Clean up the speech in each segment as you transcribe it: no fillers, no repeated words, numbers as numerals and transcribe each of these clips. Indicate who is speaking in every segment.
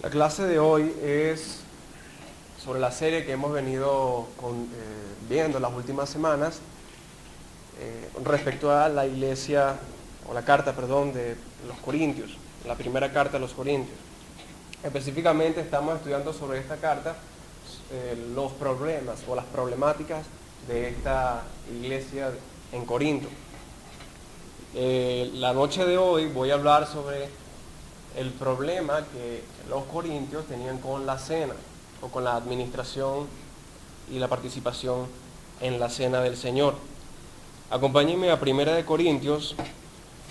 Speaker 1: La clase de hoy es sobre la serie que hemos venido viendo las últimas semanas respecto a la iglesia, o la carta, perdón, de los Corintios, la primera carta a los Corintios. Específicamente estamos estudiando sobre esta carta los problemas o las problemáticas de esta iglesia en Corinto. La noche de hoy voy a hablar sobre el problema que los corintios tenían con la cena o con la administración y la participación en la cena del Señor. Acompáñenme a Primera de Corintios,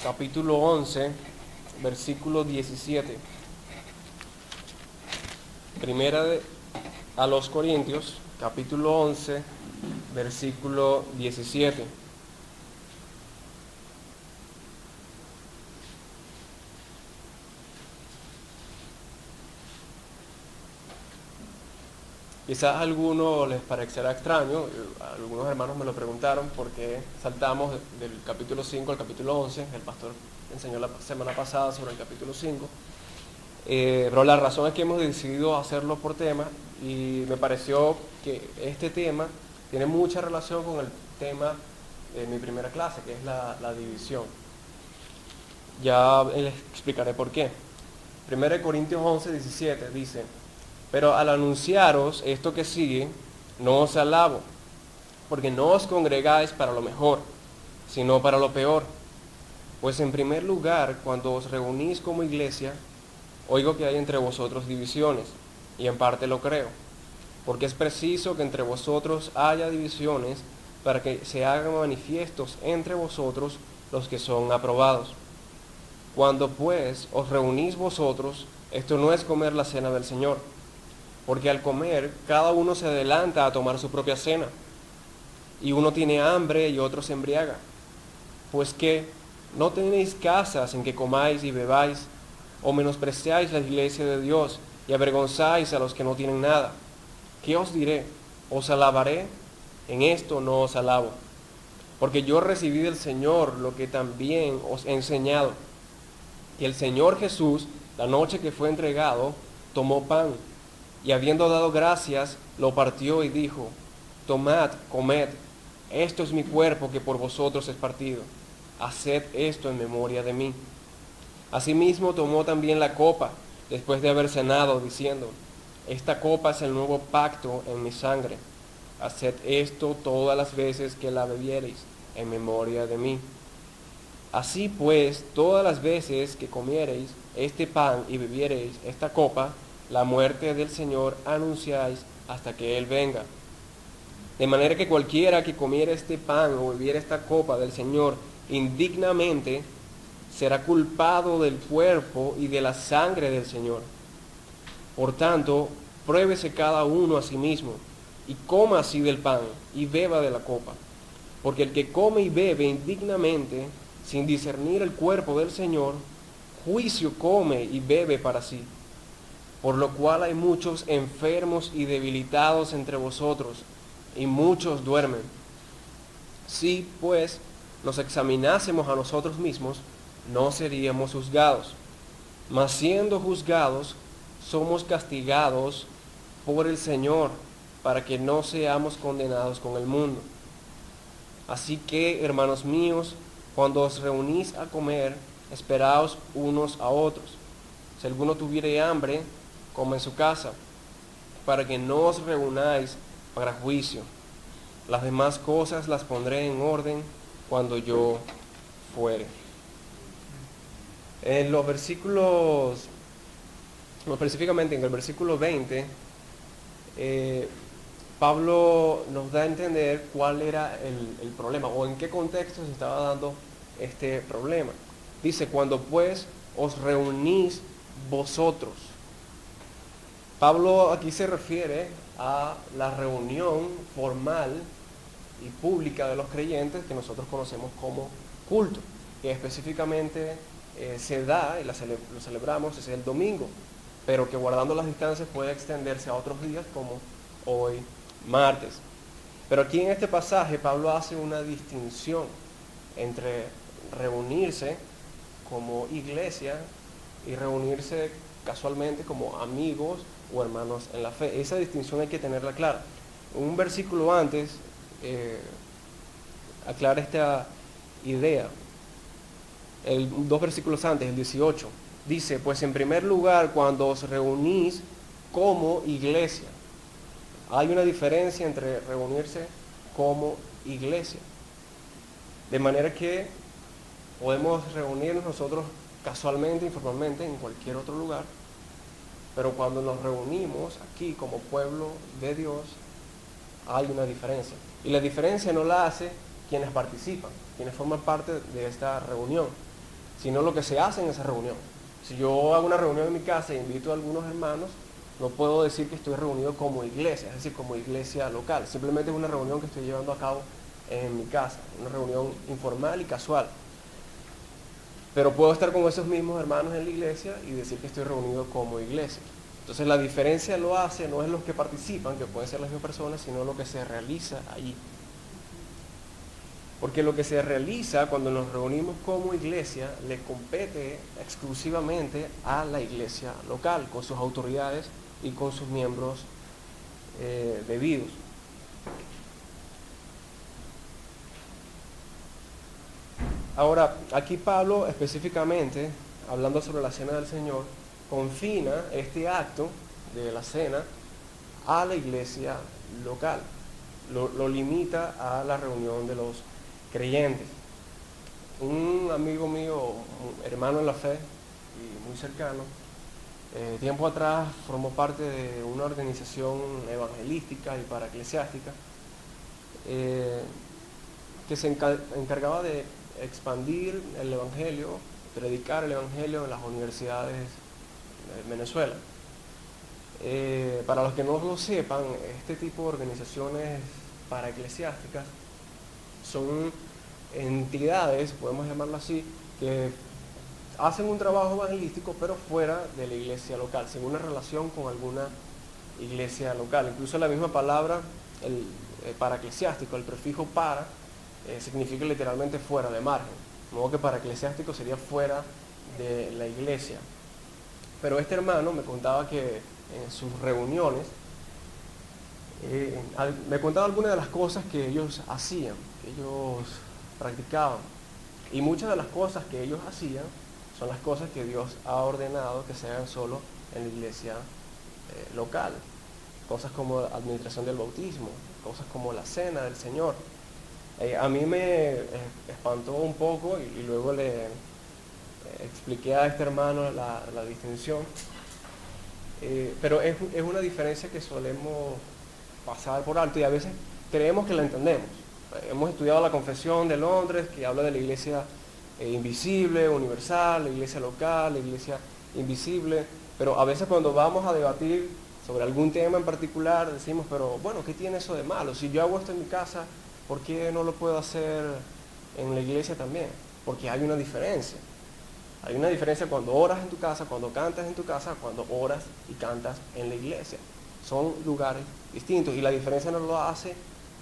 Speaker 1: capítulo 11, versículo 17. A los Corintios, capítulo 11, versículo 17. Quizás a algunos les parecerá extraño, algunos hermanos me lo preguntaron por qué saltamos del capítulo 5 al capítulo 11, el pastor enseñó la semana pasada sobre el capítulo 5, pero la razón es que hemos decidido hacerlo por tema y me pareció que este tema tiene mucha relación con el tema de mi primera clase, que es la división. Ya les explicaré por qué. 1 Corintios 11, 17 dice: pero al anunciaros esto que sigue, no os alabo, porque no os congregáis para lo mejor, sino para lo peor. Pues en primer lugar, cuando os reunís como iglesia, oigo que hay entre vosotros divisiones, y en parte lo creo, porque es preciso que entre vosotros haya divisiones para que se hagan manifiestos entre vosotros los que son aprobados. Cuando pues os reunís vosotros, esto no es comer la cena del Señor, porque al comer cada uno se adelanta a tomar su propia cena, y uno tiene hambre y otro se embriaga. Pues que no tenéis casas en que comáis y bebáis, o menospreciáis la iglesia de Dios y avergonzáis a los que no tienen nada. ¿Qué os diré? ¿Os alabaré? En esto no os alabo, porque yo recibí del Señor lo que también os he enseñado, que el Señor Jesús, la noche que fue entregado, tomó pan, y habiendo dado gracias, lo partió y dijo: tomad, comed, esto es mi cuerpo que por vosotros es partido. Haced esto en memoria de mí. Asimismo tomó también la copa, después de haber cenado, diciendo: esta copa es el nuevo pacto en mi sangre. Haced esto todas las veces que la bebiereis, en memoria de mí. Así pues, todas las veces que comiereis este pan y bebiereis esta copa, la muerte del Señor anunciáis hasta que Él venga. De manera que cualquiera que comiera este pan o bebiera esta copa del Señor indignamente, será culpado del cuerpo y de la sangre del Señor. Por tanto, pruébese cada uno a sí mismo, y coma así del pan, y beba de la copa. Porque el que come y bebe indignamente, sin discernir el cuerpo del Señor, juicio come y bebe para sí. Por lo cual hay muchos enfermos y debilitados entre vosotros, y muchos duermen. Si, pues, nos examinásemos a nosotros mismos, no seríamos juzgados. Mas siendo juzgados, somos castigados por el Señor, para que no seamos condenados con el mundo. Así que, hermanos míos, cuando os reunís a comer, esperaos unos a otros. Si alguno tuviere hambre, coma en su casa, para que no os reunáis para juicio. Las demás cosas las pondré en orden cuando yo fuere. En los versículos, específicamente en el versículo 20, Pablo nos da a entender cuál era el problema o en qué contexto se estaba dando este problema. Dice: cuando pues os reunís vosotros. Pablo aquí se refiere a la reunión formal y pública de los creyentes que nosotros conocemos como culto, que específicamente se da y lo celebramos es el domingo, pero que guardando las distancias puede extenderse a otros días como hoy martes. Pero aquí en este pasaje Pablo hace una distinción entre reunirse como iglesia y reunirse casualmente como amigos o hermanos en la fe. Esa distinción hay que tenerla clara. Un versículo antes aclara esta idea. Dos versículos antes, el 18, dice, pues en primer lugar, cuando os reunís como iglesia. Hay una diferencia entre reunirse como iglesia. De manera que podemos reunirnos nosotros casualmente, informalmente, en cualquier otro lugar, pero cuando nos reunimos aquí como pueblo de Dios, hay una diferencia. Y la diferencia no la hace quienes participan, quienes forman parte de esta reunión, sino lo que se hace en esa reunión. Si yo hago una reunión en mi casa e invito a algunos hermanos, no puedo decir que estoy reunido como iglesia, es decir, como iglesia local. Simplemente es una reunión que estoy llevando a cabo en mi casa, una reunión informal y casual. Pero puedo estar con esos mismos hermanos en la iglesia y decir que estoy reunido como iglesia. Entonces la diferencia lo hace, no es los que participan, que pueden ser las mismas personas, sino lo que se realiza allí. Porque lo que se realiza cuando nos reunimos como iglesia le compete exclusivamente a la iglesia local, con sus autoridades y con sus miembros debidos. Ahora, aquí Pablo específicamente, hablando sobre la cena del Señor, confina este acto de la cena a la iglesia local. Lo limita a la reunión de los creyentes. Un amigo mío, un hermano en la fe y muy cercano, tiempo atrás formó parte de una organización evangelística y paraeclesiástica que se encargaba de expandir el evangelio, predicar el evangelio en las universidades de Venezuela. Para los que no lo sepan, este tipo de organizaciones paraeclesiásticas son entidades, podemos llamarlo así, que hacen un trabajo evangelístico pero fuera de la iglesia local, sin una relación con alguna iglesia local. Incluso la misma palabra, el paraeclesiástico, el prefijo para, significa literalmente fuera, de margen. De modo que paraeclesiástico sería fuera de la iglesia. Pero este hermano me contaba que en sus reuniones, me contaba algunas de las cosas que ellos hacían, que ellos practicaban. Y muchas de las cosas que ellos hacían son las cosas que Dios ha ordenado que se hagan solo en la iglesia local. Cosas como la administración del bautismo, cosas como la cena del Señor. A mí me espantó un poco y luego le expliqué a este hermano la distinción. Pero es una diferencia que solemos pasar por alto y a veces creemos que la entendemos. Hemos estudiado la Confesión de Londres, que habla de la iglesia invisible, universal, la iglesia local, la iglesia invisible, pero a veces cuando vamos a debatir sobre algún tema en particular decimos, pero bueno, ¿qué tiene eso de malo? Si yo hago esto en mi casa, ¿por qué no lo puedo hacer en la iglesia también? Porque hay una diferencia. Hay una diferencia cuando oras en tu casa, cuando cantas en tu casa, cuando oras y cantas en la iglesia. Son lugares distintos y la diferencia no lo hace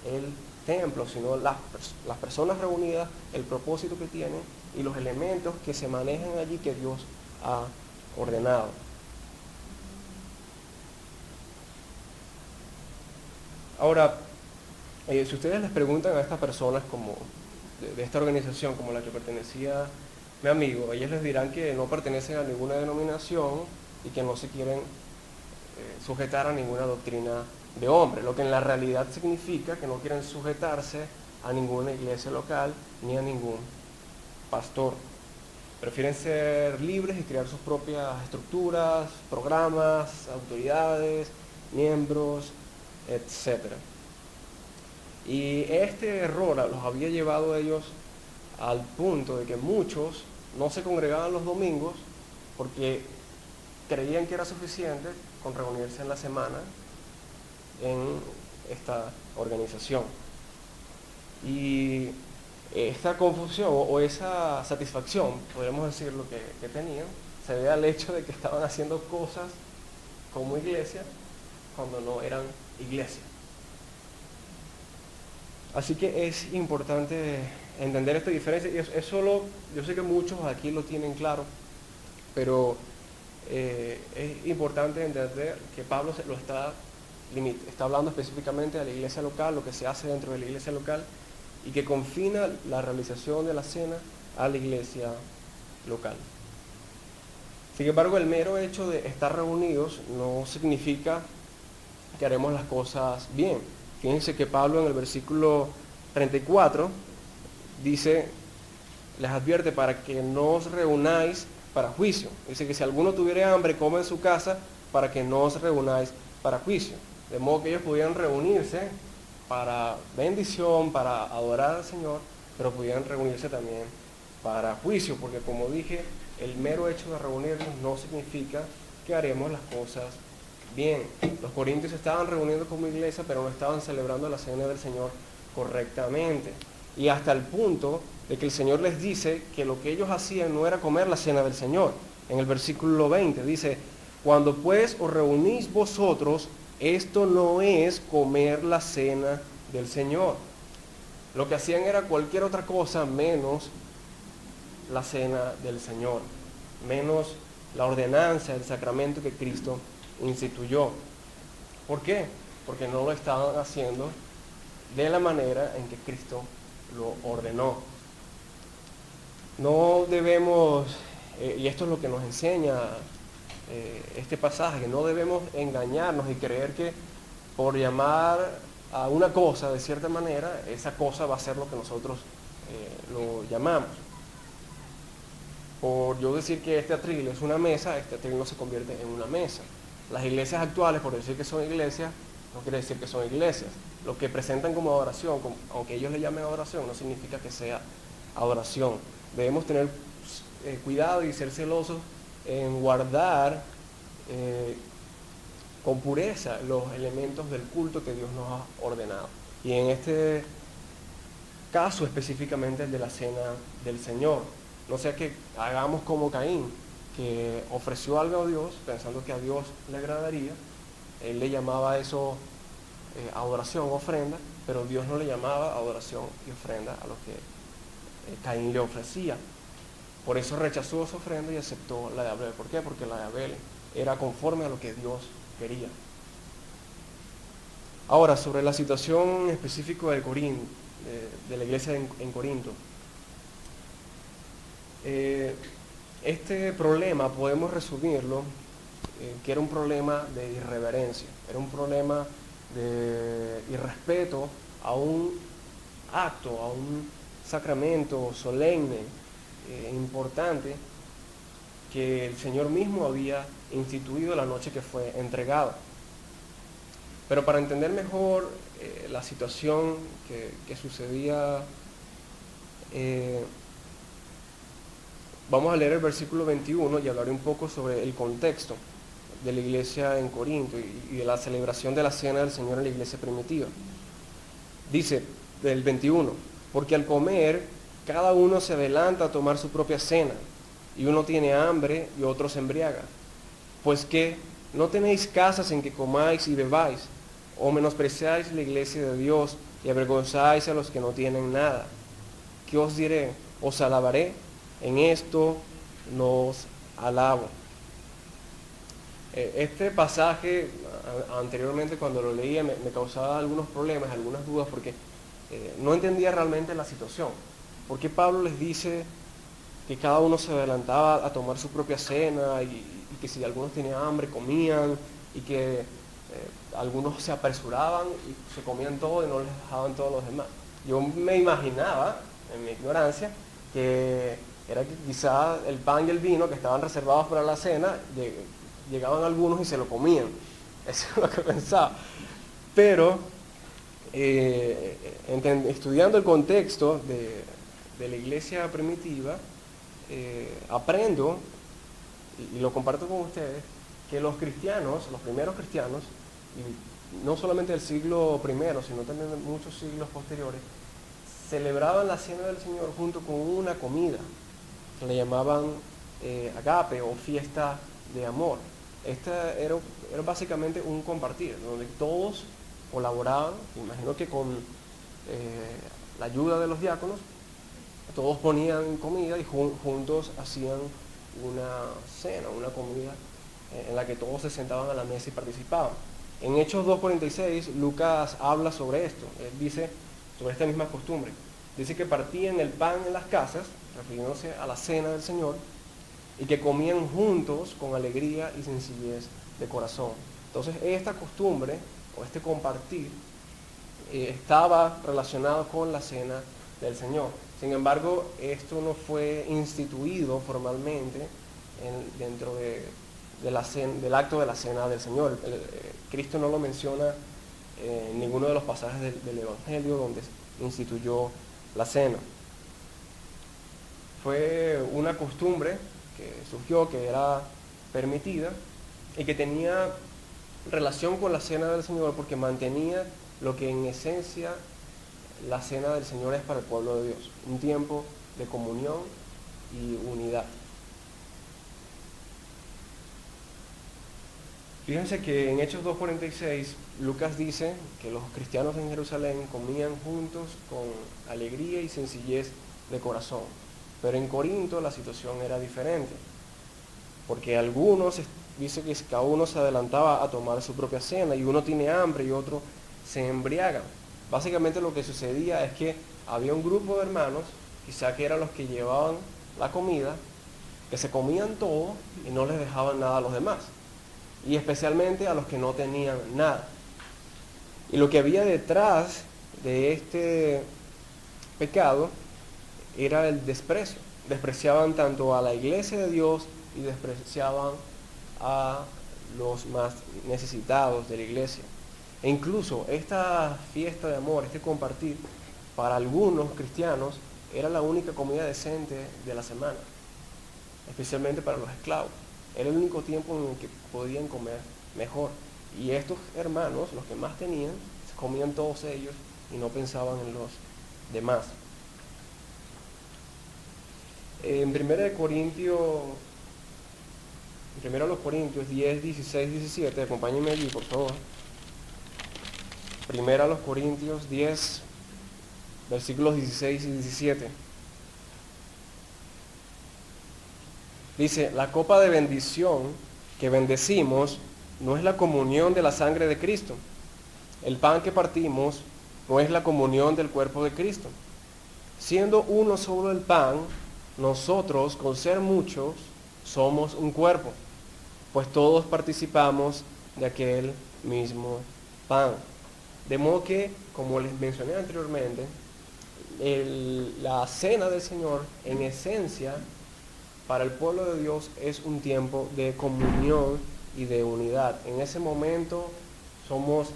Speaker 1: el templo, sino las personas reunidas, el propósito que tienen y los elementos que se manejan allí que Dios ha ordenado. Ahora, si ustedes les preguntan a estas personas como de esta organización, como la que pertenecía mi amigo, ellos les dirán que no pertenecen a ninguna denominación y que no se quieren sujetar a ninguna doctrina de hombre, lo que en la realidad significa que no quieren sujetarse a ninguna iglesia local ni a ningún pastor. Prefieren ser libres y crear sus propias estructuras, programas, autoridades, miembros, etc. Y este error los había llevado a ellos al punto de que muchos no se congregaban los domingos porque creían que era suficiente con reunirse en la semana en esta organización. Y esta confusión o esa satisfacción, podemos decir lo que tenían, se debe al hecho de que estaban haciendo cosas como iglesia cuando no eran iglesia. Así que es importante entender esta diferencia y es solo, yo sé que muchos aquí lo tienen claro, pero es importante entender que Pablo lo está hablando específicamente de la iglesia local, lo que se hace dentro de la iglesia local, y que confina la realización de la cena a la iglesia local. Sin embargo, el mero hecho de estar reunidos no significa que haremos las cosas bien. Fíjense que Pablo en el versículo 34 dice, les advierte para que no os reunáis para juicio. Dice que si alguno tuviera hambre, coma en su casa para que no os reunáis para juicio. De modo que ellos podían reunirse para bendición, para adorar al Señor, pero podían reunirse también para juicio, porque como dije, el mero hecho de reunirnos no significa que haremos las cosas bien. Los corintios estaban reuniendo como iglesia, pero no estaban celebrando la cena del Señor correctamente. Y hasta el punto de que el Señor les dice que lo que ellos hacían no era comer la cena del Señor. En el versículo 20 dice, cuando pues os reunís vosotros, esto no es comer la cena del Señor. Lo que hacían era cualquier otra cosa menos la cena del Señor, menos la ordenanza, el sacramento que Cristo instituyó. ¿Por qué? Porque no lo estaban haciendo de la manera en que Cristo lo ordenó. No debemos, y esto es lo que nos enseña este pasaje, que no debemos engañarnos y creer que por llamar a una cosa de cierta manera, esa cosa va a ser lo que nosotros lo llamamos. Por yo decir que este atril es una mesa, este atril no se convierte en una mesa. Las iglesias actuales, por decir que son iglesias, no quiere decir que son iglesias. Lo que presentan como adoración, aunque ellos le llamen adoración, no significa que sea adoración. Debemos tener cuidado y ser celosos en guardar con pureza los elementos del culto que Dios nos ha ordenado. Y en este caso específicamente el de la cena del Señor. No sea que hagamos como Caín, que ofreció algo a Dios pensando que a Dios le agradaría. Él le llamaba a eso adoración, ofrenda, pero Dios no le llamaba adoración y ofrenda a lo que Caín le ofrecía. Por eso rechazó su ofrenda y aceptó la de Abel. ¿Por qué? Porque la de Abel era conforme a lo que Dios quería. Ahora, sobre la situación específica de Corinto, de la iglesia en Corinto. Este problema podemos resumirlo que era un problema de irreverencia, era un problema de irrespeto a un acto, a un sacramento solemne, importante, que el Señor mismo había instituido la noche que fue entregado. Pero para entender mejor la situación que sucedía, vamos a leer el versículo 21 y hablaré un poco sobre el contexto de la iglesia en Corinto y de la celebración de la cena del Señor en la iglesia primitiva. Dice del 21, porque al comer cada uno se adelanta a tomar su propia cena, y uno tiene hambre y otro se embriaga. Pues que no tenéis casas en que comáis y bebáis, o menospreciáis la iglesia de Dios y avergonzáis a los que no tienen nada. ¿Qué os diré? Os alabaré, en esto no os alabo. Este pasaje anteriormente cuando lo leía me causaba algunos problemas, algunas dudas, porque no entendía realmente la situación. ¿Por qué Pablo les dice que cada uno se adelantaba a tomar su propia cena y que si algunos tenían hambre comían y que algunos se apresuraban y se comían todo y no les dejaban todos los demás? Yo me imaginaba, en mi ignorancia, que era que quizá el pan y el vino que estaban reservados para la cena, llegaban algunos y se lo comían. Eso es lo que pensaba. Pero, estudiando el contexto de la iglesia primitiva, aprendo, y lo comparto con ustedes, que los cristianos, los primeros cristianos, y no solamente del siglo I, sino también de muchos siglos posteriores, celebraban la cena del Señor junto con una comida, que le llamaban agape o fiesta de amor. Esta era básicamente un compartir, donde todos colaboraban, imagino que con la ayuda de los diáconos, todos ponían comida y juntos hacían una cena, una comida en la que todos se sentaban a la mesa y participaban. En Hechos 2:46, Lucas habla sobre esto. Él dice sobre esta misma costumbre. Dice que partían el pan en las casas, refiriéndose a la cena del Señor, y que comían juntos con alegría y sencillez de corazón. Entonces, esta costumbre o este compartir estaba relacionado con la cena del Señor. Sin embargo, esto no fue instituido formalmente dentro del acto de la cena del Señor. Cristo no lo menciona en ninguno de los pasajes del Evangelio donde instituyó la cena. Fue una costumbre que surgió, que era permitida y que tenía relación con la cena del Señor porque mantenía lo que en esencia la cena del Señor es para el pueblo de Dios, un tiempo de comunión y unidad. Fíjense que en Hechos 2:46 Lucas dice que los cristianos en Jerusalén comían juntos con alegría y sencillez de corazón. Pero en Corinto la situación era diferente, porque algunos, dice que cada uno se adelantaba a tomar su propia cena y uno tiene hambre y otro se embriagan. Básicamente lo que sucedía es que había un grupo de hermanos, quizá que eran los que llevaban la comida, que se comían todo y no les dejaban nada a los demás, y especialmente a los que no tenían nada. Y lo que había detrás de este pecado era el desprecio. Despreciaban tanto a la iglesia de Dios y despreciaban a los más necesitados de la iglesia. E incluso esta fiesta de amor, este compartir, para algunos cristianos era la única comida decente de la semana, especialmente para los esclavos. Era el único tiempo en el que podían comer mejor. Y estos hermanos, los que más tenían, se comían todos ellos y no pensaban en los demás. En 1 Corintios 10, 16, 17, acompáñenme allí, por favor. 1 Corintios 10, versículos 16 y 17. Dice, la copa de bendición que bendecimos no es la comunión de la sangre de Cristo. El pan que partimos no es la comunión del cuerpo de Cristo. Siendo uno solo el pan, nosotros, con ser muchos, somos un cuerpo, pues todos participamos de aquel mismo pan. De modo que, como les mencioné anteriormente, la cena del Señor, en esencia, para el pueblo de Dios es un tiempo de comunión y de unidad. En ese momento somos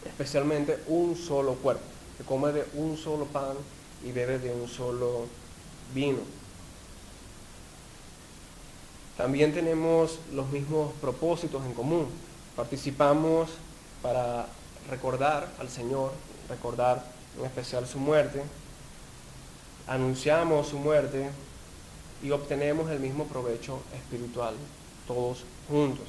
Speaker 1: especialmente un solo cuerpo, que come de un solo pan y bebe de un solo vino. También tenemos los mismos propósitos en común. Participamos para recordar al Señor, recordar en especial su muerte, anunciamos su muerte y obtenemos el mismo provecho espiritual, todos juntos.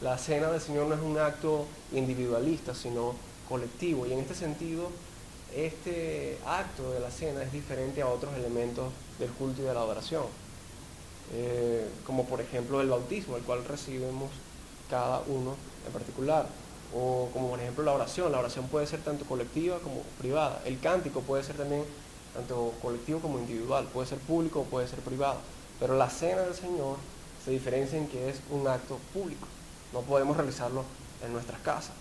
Speaker 1: La cena del Señor no es un acto individualista, sino colectivo, y en este sentido, este acto de la cena es diferente a otros elementos del culto y de la adoración, como por ejemplo el bautismo, el cual recibimos cada uno en particular, o como por ejemplo la oración puede ser tanto colectiva como privada, el cántico puede ser también tanto colectivo como individual, puede ser público o puede ser privado, pero la cena del Señor se diferencia en que es un acto público, no podemos realizarlo en nuestras casas,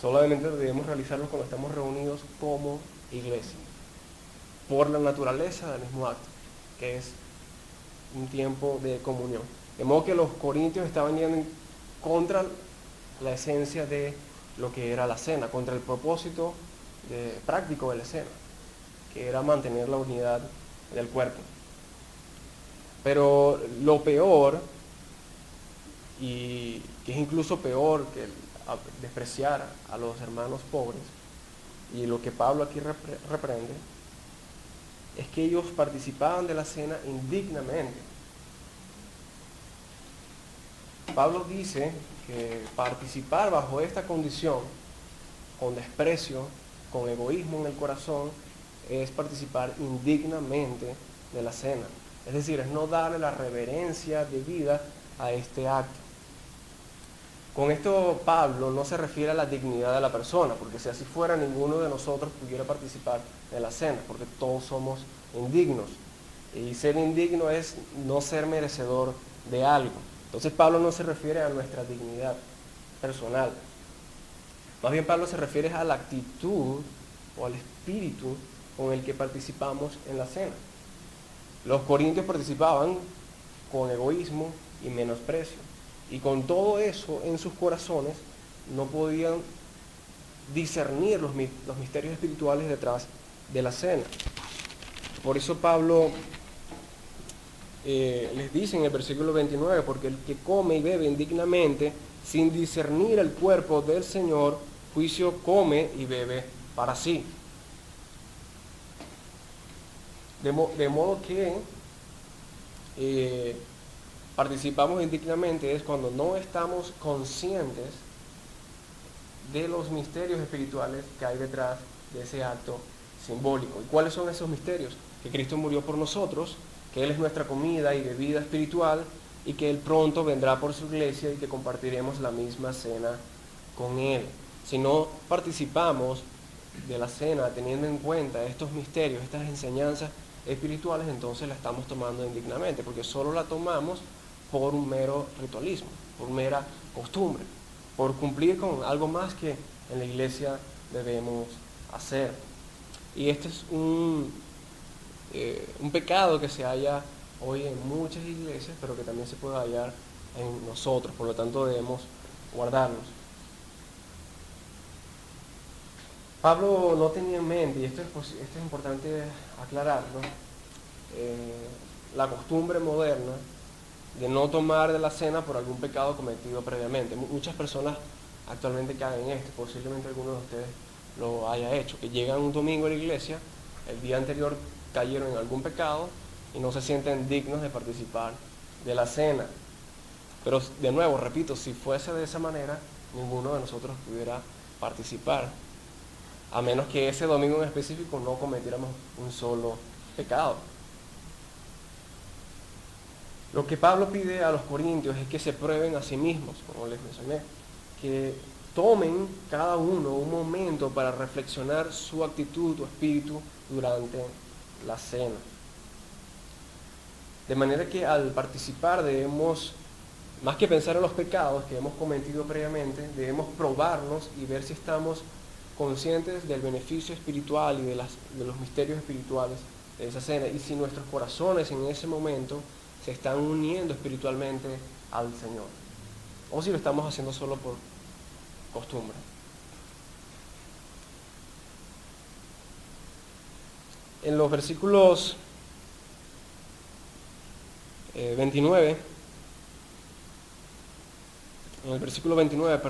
Speaker 1: solamente debemos realizarlo cuando estamos reunidos como iglesia, por la naturaleza del mismo acto, que es un tiempo de comunión. De modo que los corintios estaban yendo contra la esencia de lo que era la cena, contra el propósito práctico de la cena, que era mantener la unidad del cuerpo. Pero lo peor, y que es incluso peor que despreciar a los hermanos pobres, y lo que Pablo aquí reprende, es que ellos participaban de la cena indignamente. Pablo dice que participar bajo esta condición, con desprecio, con egoísmo en el corazón, es participar indignamente de la cena. Es decir, es no darle la reverencia debida a este acto. Con esto Pablo no se refiere a la dignidad de la persona, porque si así fuera ninguno de nosotros pudiera participar de la cena, porque todos somos indignos. Y ser indigno es no ser merecedor de algo. Entonces Pablo no se refiere a nuestra dignidad personal. Más bien Pablo se refiere a la actitud o al espíritu con el que participamos en la cena. Los corintios participaban con egoísmo y menosprecio. Y con todo eso en sus corazones no podían discernir los misterios espirituales detrás de la cena. Por eso Pablo les dice en el versículo 29, porque el que come y bebe indignamente, sin discernir el cuerpo del Señor, juicio come y bebe para sí. De modo que participamos indignamente es cuando no estamos conscientes de los misterios espirituales que hay detrás de ese acto simbólico. ¿Y cuáles son esos misterios? Que Cristo murió por nosotros, que Él es nuestra comida y bebida espiritual, y que Él pronto vendrá por su iglesia y que compartiremos la misma cena con Él. Si no participamos de la cena teniendo en cuenta estos misterios, estas enseñanzas espirituales, entonces la estamos tomando indignamente, porque solo la tomamos por un mero ritualismo, por mera costumbre, por cumplir con algo más que en la iglesia debemos hacer. Y este es un pecado que se halla hoy en muchas iglesias, pero que también se puede hallar en nosotros, por lo tanto debemos guardarnos. Pablo no tenía en mente, y esto es importante aclararlo, la costumbre moderna de no tomar de la cena por algún pecado cometido previamente. Muchas personas actualmente caen en esto, posiblemente alguno de ustedes lo haya hecho, que llegan un domingo a la iglesia, el día anterior cayeron en algún pecado y no se sienten dignos de participar de la cena. Pero de nuevo, repito, si fuese de esa manera, ninguno de nosotros pudiera participar, a menos que ese domingo en específico no cometiéramos un solo pecado. Lo que Pablo pide a los corintios es que se prueben a sí mismos, como les mencioné, que tomen cada uno un momento para reflexionar su actitud o espíritu durante la cena. De manera que al participar debemos, más que pensar en los pecados que hemos cometido previamente, debemos probarnos y ver si estamos conscientes del beneficio espiritual y de los misterios espirituales de esa cena, y si nuestros corazones en ese momento se están uniendo espiritualmente al Señor, o si lo estamos haciendo solo por costumbre. En los versículos 29, en el versículo 29,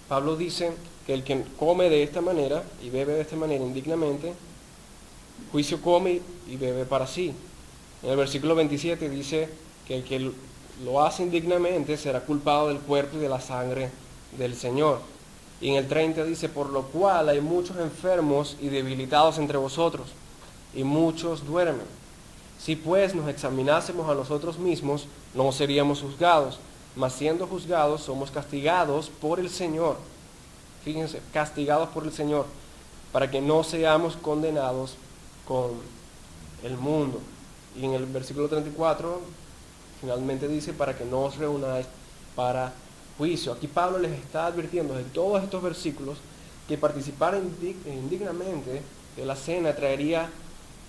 Speaker 1: Pablo dice que el que come de esta manera y bebe de esta manera indignamente, juicio come y bebe para sí. En el versículo 27 dice que el que lo hace indignamente será culpado del cuerpo y de la sangre del Señor. Y en el 30 dice, por lo cual hay muchos enfermos y debilitados entre vosotros, y muchos duermen. Si pues nos examinásemos a nosotros mismos, no seríamos juzgados, mas siendo juzgados somos castigados por el Señor. Fíjense, castigados por el Señor, para que no seamos condenados con el mundo. Y en el versículo 34, finalmente dice, para que no os reunáis para juicio. Aquí Pablo les está advirtiendo de todos estos versículos que participar indignamente de la cena traería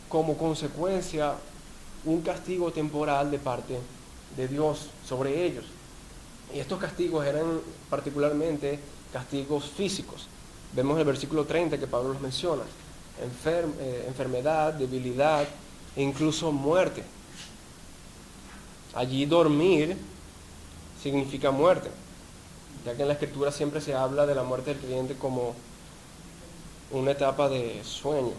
Speaker 1: como consecuencia un castigo temporal de parte de Dios sobre ellos. Y estos castigos eran particularmente castigos físicos. Vemos el versículo 30 que Pablo los menciona: enfermedad, debilidad e incluso muerte. Allí dormir significa muerte, ya que en la Escritura siempre se habla de la muerte del creyente como una etapa de sueño.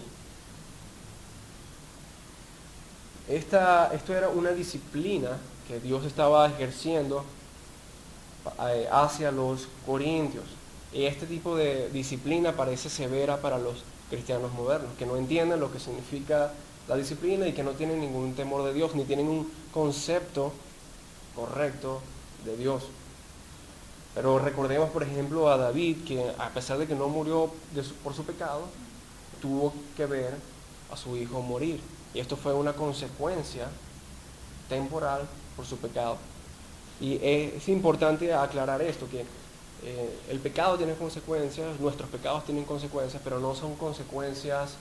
Speaker 1: Esto era una disciplina que Dios estaba ejerciendo hacia los corintios. Y este tipo de disciplina parece severa para los cristianos modernos, que no entienden lo que significa la disciplina y que no tienen ningún temor de Dios, ni tienen un concepto correcto de Dios. Pero recordemos, por ejemplo, a David, que a pesar de que no murió por su pecado, tuvo que ver a su hijo morir. Y esto fue una consecuencia temporal por su pecado. Y es importante aclarar esto, que el pecado tiene consecuencias, nuestros pecados tienen consecuencias, pero no son consecuencias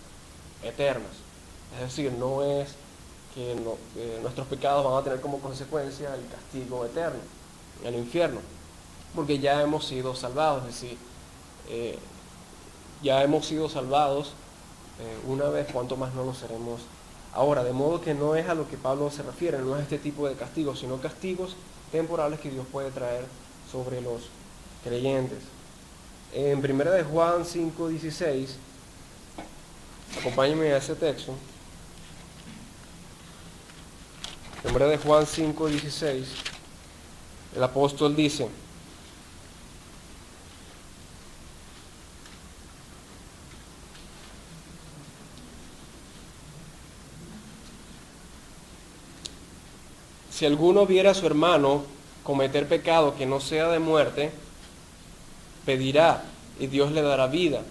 Speaker 1: eternas. Es decir, no es que nuestros pecados van a tener como consecuencia el castigo eterno, el infierno, porque ya hemos sido salvados, es decir, ya hemos sido salvados una vez, cuanto más no lo seremos ahora. De modo que no es a lo que Pablo se refiere, no es este tipo de castigos, sino castigos temporales que Dios puede traer sobre los creyentes. En 1 de Juan 5:16, acompáñenme a ese texto. 1 de Juan 5:16, el apóstol dice: si alguno viera a su hermano cometer pecado que no sea de muerte, pedirá y Dios le dará vida.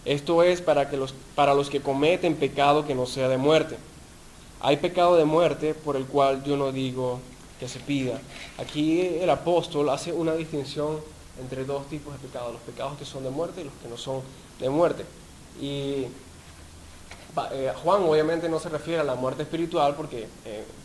Speaker 1: Esto es para los que cometen pecado que no sea de muerte. Hay pecado de muerte por el cual yo no digo que se pida. Aquí el apóstol hace una distinción entre dos tipos de pecados, los pecados que son de muerte y los que no son de muerte. Y Juan obviamente no se refiere a la muerte espiritual porque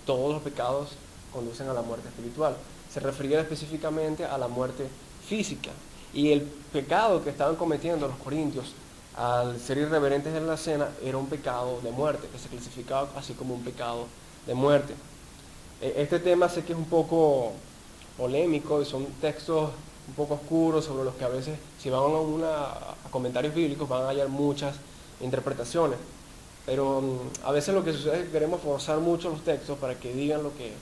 Speaker 1: todos los pecados conducen a la muerte espiritual. Se refería específicamente a la muerte física. Y el pecado que estaban cometiendo los corintios al ser irreverentes en la cena era un pecado de muerte, que se clasificaba así como un pecado de muerte. Este tema sé que es un poco polémico y son textos un poco oscuros sobre los que a veces, si van a comentarios bíblicos, van a hallar muchas interpretaciones. Pero a veces lo que sucede es que queremos forzar mucho los textos para que digan lo que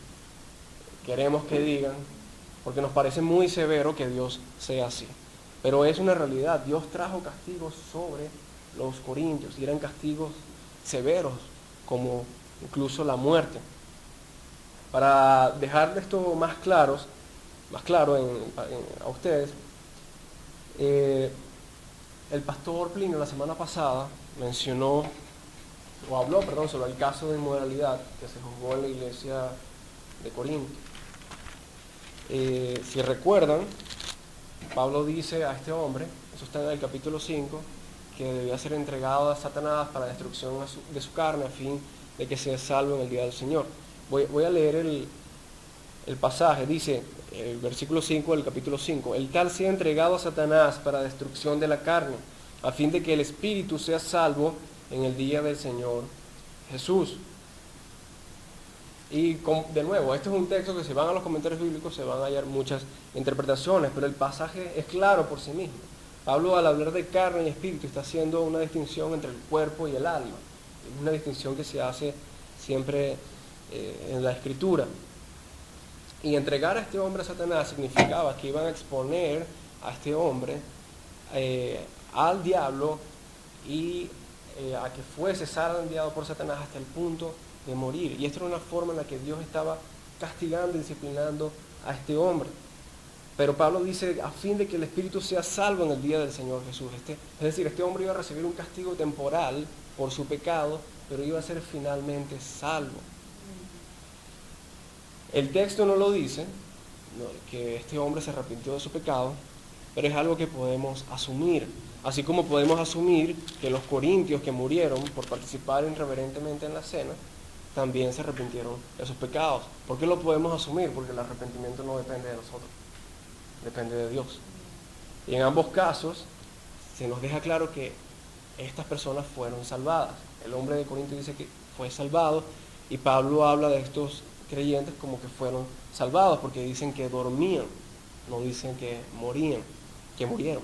Speaker 1: queremos que digan, porque nos parece muy severo que Dios sea así. Pero es una realidad, Dios trajo castigos sobre los corintios, y eran castigos severos, como incluso la muerte. Para dejar esto más claro a ustedes, el pastor Plinio la semana pasada habló sobre el caso de inmoralidad que se juzgó en la iglesia de Corinto. Si recuerdan, Pablo dice a este hombre, eso está en el capítulo 5, que debía ser entregado a Satanás para destrucción de su carne a fin de que sea salvo en el día del Señor. Voy a leer el pasaje, dice el versículo 5 del capítulo 5, el tal sea entregado a Satanás para destrucción de la carne, a fin de que el espíritu sea salvo en el día del Señor Jesús. Y de nuevo, este es un texto que si van a los comentarios bíblicos se van a hallar muchas interpretaciones, pero el pasaje es claro por sí mismo. Pablo, al hablar de carne y espíritu, está haciendo una distinción entre el cuerpo y el alma. Es una distinción que se hace siempre en la Escritura. Y entregar a este hombre a Satanás significaba que iban a exponer a este hombre al diablo y a que fuese zarandeado por Satanás hasta el punto de morir. Y esto era una forma en la que Dios estaba castigando y disciplinando a este hombre. Pero Pablo dice, a fin de que el espíritu sea salvo en el día del Señor Jesús. Es decir, este hombre iba a recibir un castigo temporal por su pecado, pero iba a ser finalmente salvo. El texto no lo dice, que este hombre se arrepintió de su pecado, pero es algo que podemos asumir. Así como podemos asumir que los corintios que murieron por participar irreverentemente en la cena, también se arrepintieron de sus pecados. ¿Por qué lo podemos asumir? Porque el arrepentimiento no depende de nosotros, depende de Dios. Y en ambos casos se nos deja claro que estas personas fueron salvadas. El hombre de Corinto dice que fue salvado y Pablo habla de estos creyentes como que fueron salvados porque dicen que dormían, no dicen que morían, que murieron.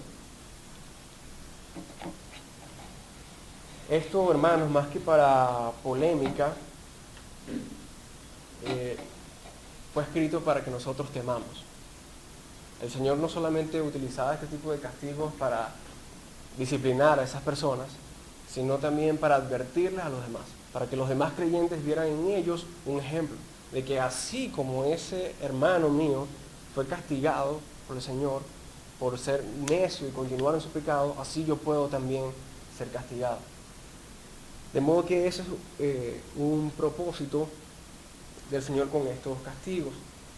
Speaker 1: Esto, hermanos, más que para polémica, fue escrito para que nosotros temamos. El Señor no solamente utilizaba este tipo de castigos para disciplinar a esas personas, sino también para advertirles a los demás, para que los demás creyentes vieran en ellos un ejemplo de que así como ese hermano mío fue castigado por el Señor por ser necio y continuar en su pecado, así yo puedo también ser castigado. De modo que ese es un propósito del Señor con estos castigos.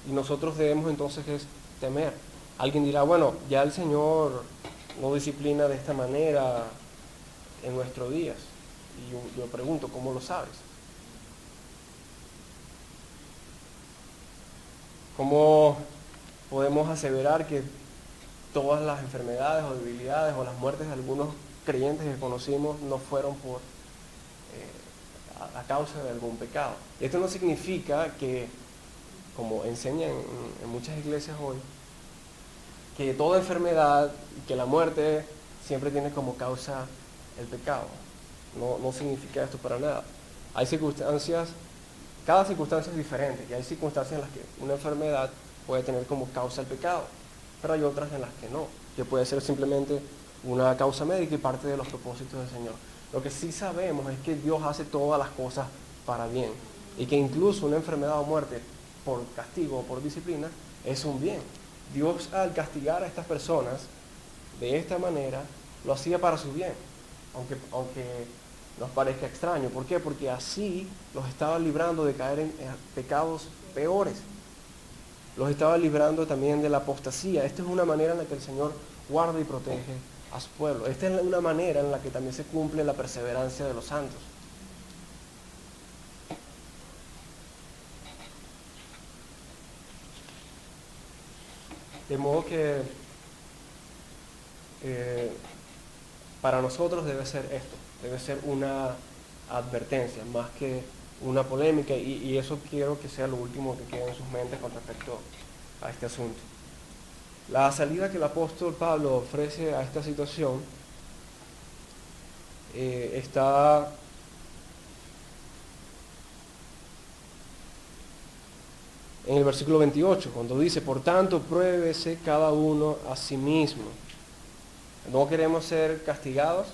Speaker 1: Y nosotros debemos entonces temer. Alguien dirá, bueno, ya el Señor no disciplina de esta manera en nuestros días. Y yo pregunto, ¿cómo lo sabes? ¿Cómo podemos aseverar que todas las enfermedades o debilidades o las muertes de algunos creyentes que conocimos no fueron a causa de algún pecado? Esto no significa que, como enseñan en muchas iglesias hoy, que toda enfermedad y que la muerte siempre tiene como causa el pecado. No significa esto para nada. Hay circunstancias, cada circunstancia es diferente, y hay circunstancias en las que una enfermedad puede tener como causa el pecado, pero hay otras en las que no, que puede ser simplemente una causa médica y parte de los propósitos del Señor. Lo que sí sabemos es que Dios hace todas las cosas para bien, y que incluso una enfermedad o muerte por castigo o por disciplina es un bien. Dios, al castigar a estas personas de esta manera, lo hacía para su bien, aunque nos parezca extraño. ¿Por qué? Porque así los estaba librando de caer en pecados peores. Los estaba librando también de la apostasía. Esta es una manera en la que el Señor guarda y protege a su pueblo. Esta es una manera en la que también se cumple la perseverancia de los santos. De modo que para nosotros debe ser esto, debe ser una advertencia más que una polémica, y eso quiero que sea lo último que quede en sus mentes con respecto a este asunto. La salida que el apóstol Pablo ofrece a esta situación está en el versículo 28, cuando dice, por tanto, pruébese cada uno a sí mismo. No queremos ser castigados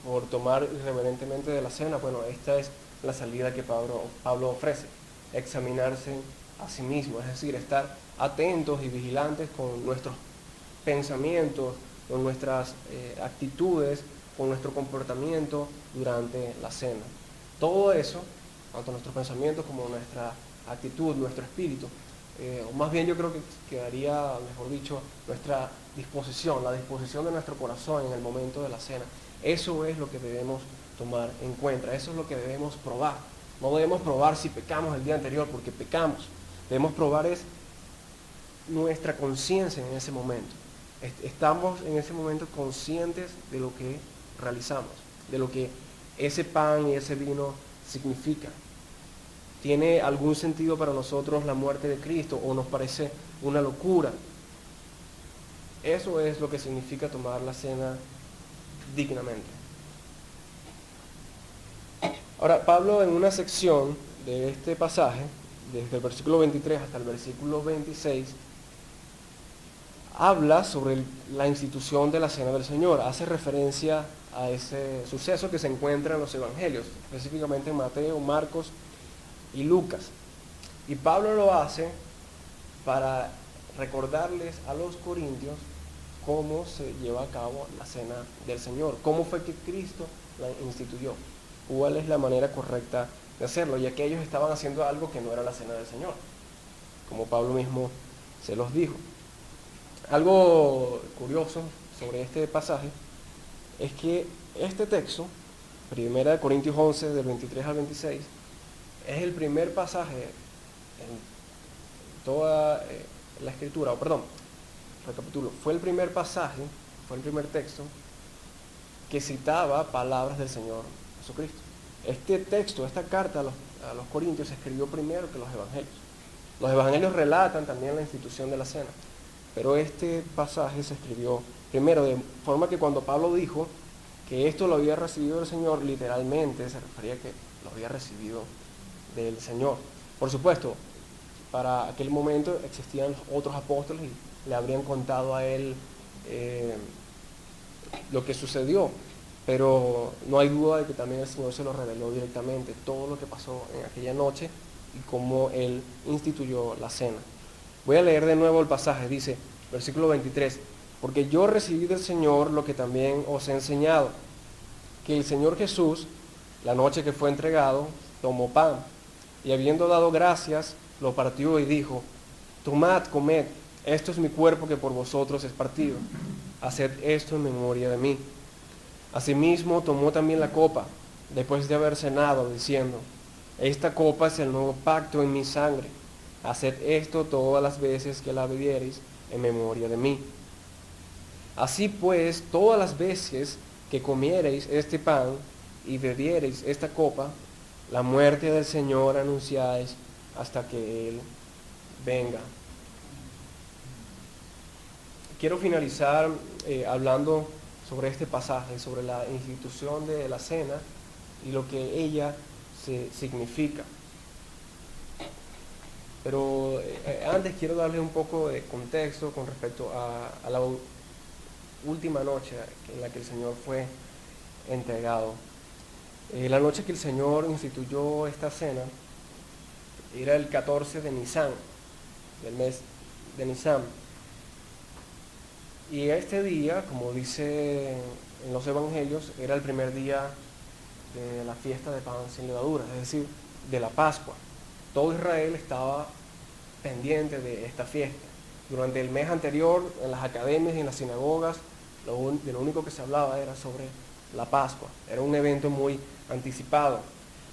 Speaker 1: por tomar irreverentemente de la cena. Bueno, esta es la salida que Pablo ofrece, examinarse a sí mismo, es decir, estar atentos y vigilantes con nuestros pensamientos, con nuestras actitudes, con nuestro comportamiento durante la cena. Todo eso, tanto nuestros pensamientos como nuestra actitud, nuestro espíritu, o más bien yo creo que quedaría, mejor dicho, nuestra disposición, la disposición de nuestro corazón en el momento de la cena. Eso es lo que debemos tomar en cuenta, eso es lo que debemos probar. No debemos probar si pecamos el día anterior porque pecamos. Debemos probar es nuestra conciencia en ese momento. Estamos en ese momento conscientes de lo que realizamos, de lo que ese pan y ese vino significan. ¿Tiene algún sentido para nosotros la muerte de Cristo o nos parece una locura? Eso es lo que significa tomar la cena dignamente. Ahora, Pablo en una sección de este pasaje, desde el versículo 23 hasta el versículo 26, habla sobre la institución de la Cena del Señor, hace referencia a ese suceso que se encuentra en los evangelios, específicamente en Mateo, Marcos y Lucas. Y Pablo lo hace para recordarles a los corintios cómo se lleva a cabo la Cena del Señor, cómo fue que Cristo la instituyó, cuál es la manera correcta de hacerlo, ya que ellos estaban haciendo algo que no era la Cena del Señor, como Pablo mismo se los dijo. Algo curioso sobre este pasaje es que este texto, 1 Corintios 11, del 23 al 26, es el primer pasaje en toda la escritura, recapitulo, fue el primer pasaje, fue el primer texto que citaba palabras del Señor Jesucristo. Este texto, esta carta a los Corintios se escribió primero que los evangelios. Los evangelios relatan también la institución de la cena, pero este pasaje se escribió primero, de forma que cuando Pablo dijo que esto lo había recibido del Señor, literalmente se refería a que lo había recibido del Señor. Por supuesto, para aquel momento existían los otros apóstoles y le habrían contado a él lo que sucedió, pero no hay duda de que también el Señor se lo reveló directamente, todo lo que pasó en aquella noche y cómo Él instituyó la cena. Voy a leer de nuevo el pasaje, dice, versículo 23, porque yo recibí del Señor lo que también os he enseñado, que el Señor Jesús, la noche que fue entregado, tomó pan, y habiendo dado gracias, lo partió y dijo, tomad, comed, esto es mi cuerpo que por vosotros es partido, haced esto en memoria de mí. Asimismo tomó también la copa, después de haber cenado, diciendo, esta copa es el nuevo pacto en mi sangre, haced esto todas las veces que la bebiereis en memoria de mí. Así pues, todas las veces que comiereis este pan y bebiereis esta copa, la muerte del Señor anunciáis hasta que Él venga. Quiero finalizar hablando sobre este pasaje, sobre la institución de la cena y lo que ella significa. Pero antes quiero darle un poco de contexto con respecto a la última noche en la que el Señor fue entregado. La noche que el Señor instituyó esta cena era el 14 de Nisan, del mes de Nisan. Y este día, como dice en los evangelios, era el primer día de la fiesta de pan sin levadura, es decir, de la Pascua. Todo Israel estaba pendiente de esta fiesta. Durante el mes anterior, en las academias y en las sinagogas, de lo único que se hablaba era sobre la Pascua. Era un evento muy anticipado.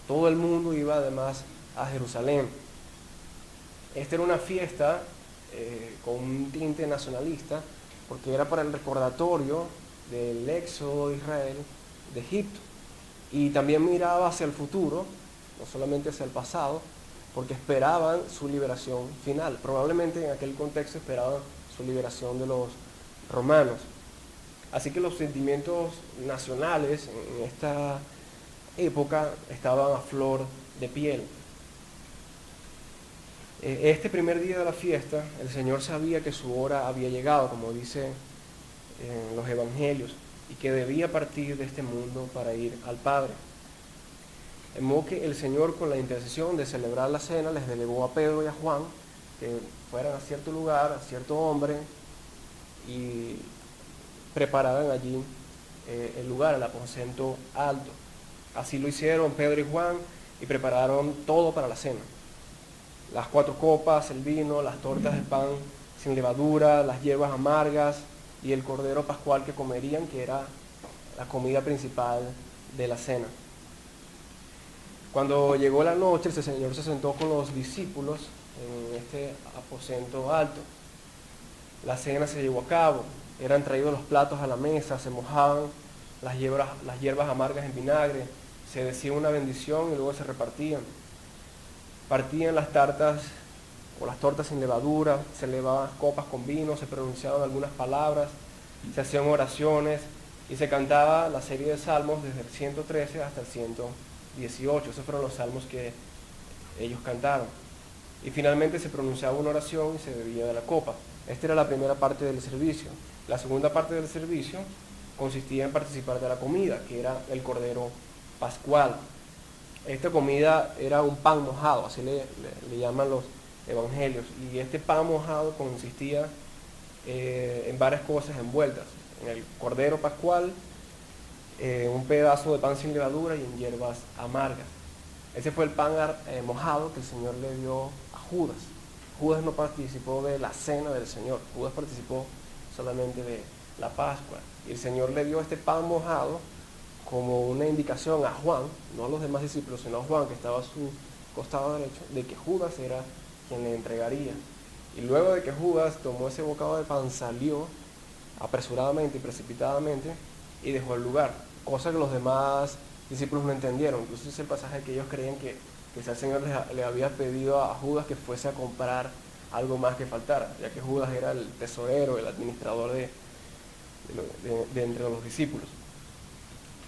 Speaker 1: Todo el mundo iba además a Jerusalén. Esta era una fiesta con un tinte nacionalista, porque era para el recordatorio del éxodo de Israel de Egipto. Y también miraba hacia el futuro, no solamente hacia el pasado, porque esperaban su liberación final. Probablemente en aquel contexto esperaban su liberación de los romanos. Así que los sentimientos nacionales en esta época estaban a flor de piel. Este primer día de la fiesta, el Señor sabía que su hora había llegado, como dice en los evangelios, y que debía partir de este mundo para ir al Padre. De modo que el Señor, con la intercesión de celebrar la cena, les delegó a Pedro y a Juan que fueran a cierto lugar, a cierto hombre, y prepararan allí el lugar, el aposento alto. Así lo hicieron Pedro y Juan y prepararon todo para la cena. Las 4 copas, el vino, las tortas de pan sin levadura, las hierbas amargas y el cordero pascual que comerían, que era la comida principal de la cena. Cuando llegó la noche, el Señor se sentó con los discípulos en este aposento alto. La cena se llevó a cabo, eran traídos los platos a la mesa, se mojaban las hierbas amargas en vinagre, se decía una bendición y luego se repartían. Partían las tartas o las tortas sin levadura, se elevaban copas con vino, se pronunciaban algunas palabras, se hacían oraciones y se cantaba la serie de salmos desde el 113 hasta el 118. Esos fueron los salmos que ellos cantaron. Y finalmente se pronunciaba una oración y se bebía de la copa. Esta era la primera parte del servicio. La segunda parte del servicio consistía en participar de la comida, que era el cordero pascual. Esta comida era un pan mojado, así le llaman los evangelios. Y este pan mojado consistía en varias cosas envueltas. En el cordero pascual, un pedazo de pan sin levadura y en hierbas amargas. Ese fue el pan mojado que el Señor le dio a Judas. Judas no participó de la cena del Señor, Judas participó solamente de la Pascua. Y el Señor le dio este pan mojado como una indicación a Juan, no a los demás discípulos, sino a Juan, que estaba a su costado derecho, de que Judas era quien le entregaría. Y luego de que Judas tomó ese bocado de pan, salió apresuradamente y precipitadamente y dejó el lugar, cosa que los demás discípulos no entendieron. Incluso es el pasaje que ellos creían que el Señor le había pedido a Judas que fuese a comprar algo más que faltara, ya que Judas era el tesorero, el administrador de entre los discípulos.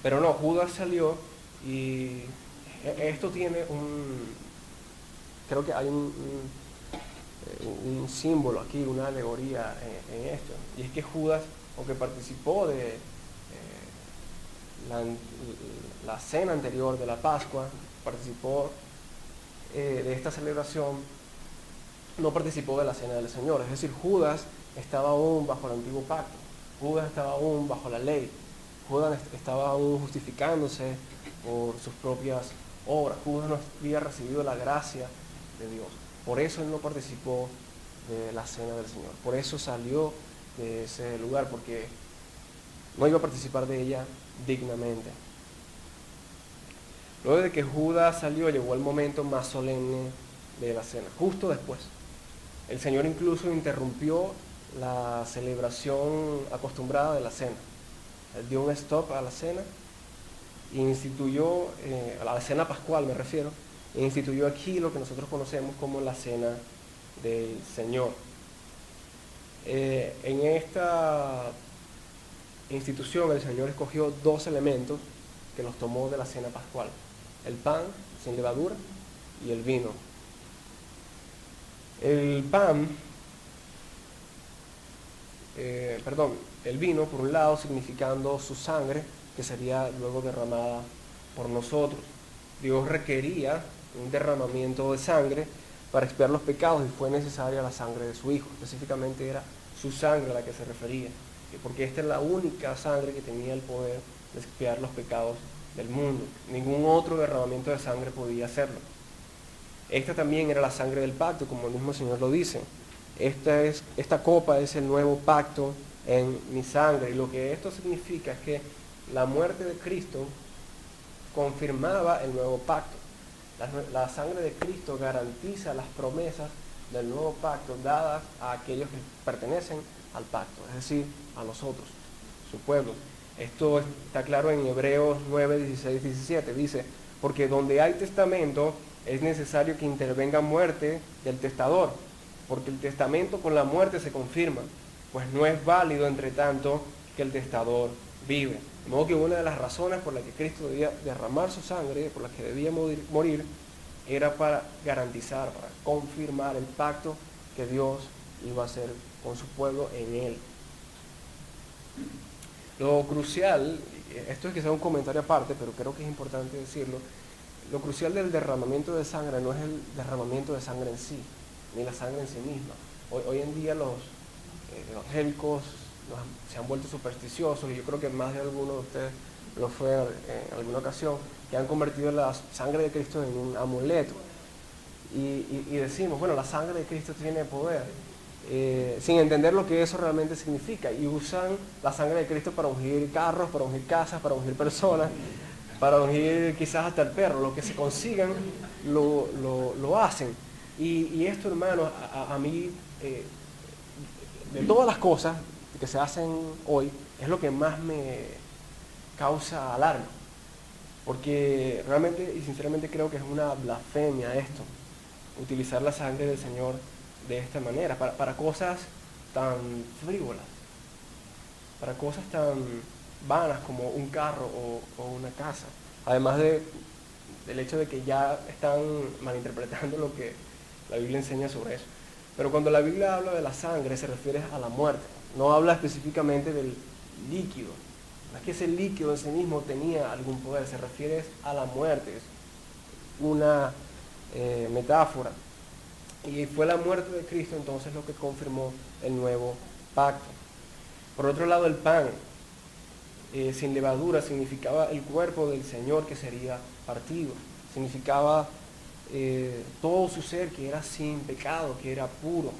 Speaker 1: Pero no, Judas salió y esto tiene creo que hay un símbolo aquí, una alegoría en esto. Y es que Judas, aunque participó de la cena anterior de la Pascua, participó de esta celebración, no participó de la cena del Señor. Es decir, Judas estaba aún bajo el antiguo pacto, Judas estaba aún bajo la ley, Judas estaba aún justificándose por sus propias obras, Judas no había recibido la gracia de Dios. Por eso él no participó de la cena del Señor, por eso salió de ese lugar, porque no iba a participar de ella dignamente. Luego de que Judas salió, llegó el momento más solemne de la cena, justo después. El Señor incluso interrumpió la celebración acostumbrada de la cena. Él dio un stop a la cena e instituyó, a la cena pascual me refiero, e instituyó aquí lo que nosotros conocemos como la cena del Señor. En esta institución el Señor escogió dos elementos que los tomó de la cena pascual: el pan sin levadura y el vino. El vino, por un lado, significando su sangre, que sería luego derramada por nosotros. Dios requería un derramamiento de sangre para expiar los pecados y fue necesaria la sangre de su Hijo. Específicamente era su sangre a la que se refería, porque esta es la única sangre que tenía el poder de expiar los pecados del mundo. Ningún otro derramamiento de sangre podía hacerlo. Esta también era la sangre del pacto, como el mismo Señor lo dice. Esta copa es el nuevo pacto en mi sangre. Y lo que esto significa es que la muerte de Cristo confirmaba el nuevo pacto. La sangre de Cristo garantiza las promesas del nuevo pacto dadas a aquellos que pertenecen al pacto, es decir, a nosotros, su pueblo. Esto está claro en Hebreos 9, 16, 17. Dice: porque donde hay testamento es necesario que intervenga muerte del testador, porque el testamento con la muerte se confirma, pues no es válido entre tanto que el testador vive. De modo que una de las razones por las que Cristo debía derramar su sangre, por las que debía morir, era para garantizar, para confirmar el pacto que Dios iba a hacer con su pueblo en él. Lo crucial, esto es quizá un comentario aparte, pero creo que es importante decirlo, lo crucial del derramamiento de sangre no es el derramamiento de sangre en sí, ni la sangre en sí misma. Hoy en día los evangélicos se han vuelto supersticiosos, y yo creo que más de alguno de ustedes lo fue en alguna ocasión, que han convertido la sangre de Cristo en un amuleto. Y decimos, bueno, la sangre de Cristo tiene poder, sin entender lo que eso realmente significa. Y usan la sangre de Cristo para ungir carros, para ungir casas, para ungir personas, para ungir quizás hasta el perro. Lo que se consigan lo hacen. Y esto, hermano, a mí, de todas las cosas que se hacen hoy, es lo que más me causa alarma. Porque realmente y sinceramente creo que es una blasfemia esto, utilizar la sangre del Señor de esta manera, para cosas tan frívolas, para cosas tan vanas como un carro o una casa. Además del hecho de que ya están malinterpretando lo que la Biblia enseña sobre eso. Pero cuando la Biblia habla de la sangre se refiere a la muerte, no habla específicamente del líquido. No es que ese líquido en sí mismo tenía algún poder, se refiere a la muerte, es una metáfora. Y fue la muerte de Cristo entonces lo que confirmó el nuevo pacto. Por otro lado, el pan sin levadura significaba el cuerpo del Señor que sería partido, significaba todo su ser que era sin pecado, que era puro.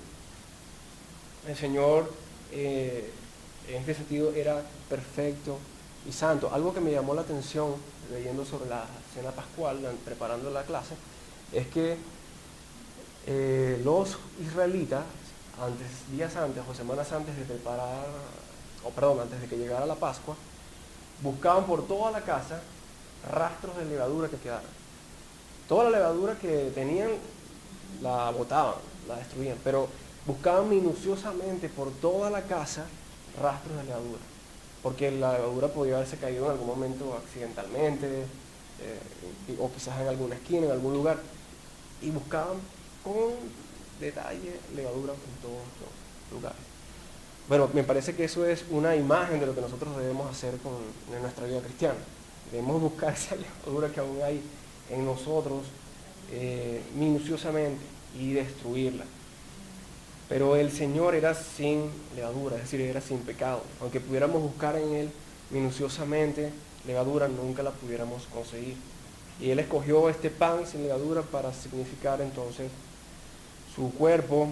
Speaker 1: El Señor en este sentido era perfecto y santo. Algo que me llamó la atención leyendo sobre la cena pascual, preparando la clase, es que los israelitas, días antes o semanas antes de antes de que llegara la Pascua, buscaban por toda la casa rastros de levadura que quedaran. Toda la levadura que tenían la botaban, la destruían, pero buscaban minuciosamente por toda la casa rastros de levadura, porque la levadura podía haberse caído en algún momento accidentalmente, o quizás en alguna esquina, en algún lugar, y buscaban con detalle levadura en todos los lugares. Bueno, me parece que eso es una imagen de lo que nosotros debemos hacer en nuestra vida cristiana. Debemos buscar esa levadura que aún hay en nosotros minuciosamente y destruirla. Pero el Señor era sin levadura, es decir, era sin pecado. Aunque pudiéramos buscar en Él minuciosamente levadura, nunca la pudiéramos conseguir. Y Él escogió este pan sin levadura para significar entonces su cuerpo,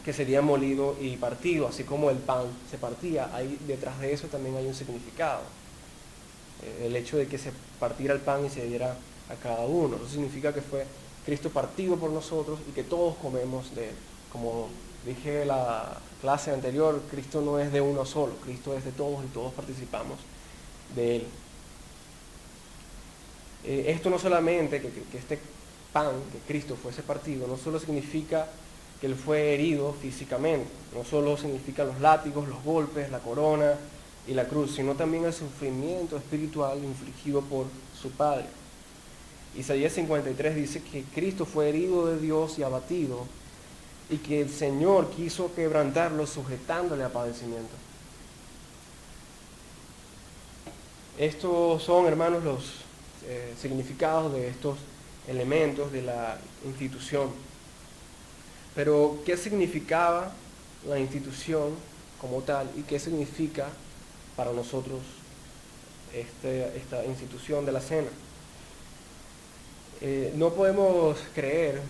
Speaker 1: que sería molido y partido, así como el pan se partía. Ahí, detrás de eso también hay un significado. El hecho de que se partiera el pan y se diera a cada uno. Eso significa que fue Cristo partido por nosotros y que todos comemos de Él. Como dije en la clase anterior, Cristo no es de uno solo, Cristo es de todos y todos participamos de Él. Esto no solamente que este pan, que Cristo fuese partido, no solo significa que Él fue herido físicamente, no solo significa los látigos, los golpes, la corona y la cruz, sino también el sufrimiento espiritual infligido por su Padre. Isaías 53 dice que Cristo fue herido de Dios y abatido, y que el Señor quiso quebrantarlo sujetándole a padecimiento. Estos son, hermanos, los significados de estos elementos de la institución. Pero, ¿qué significaba la institución como tal y qué significa para nosotros esta institución de la cena? No podemos creer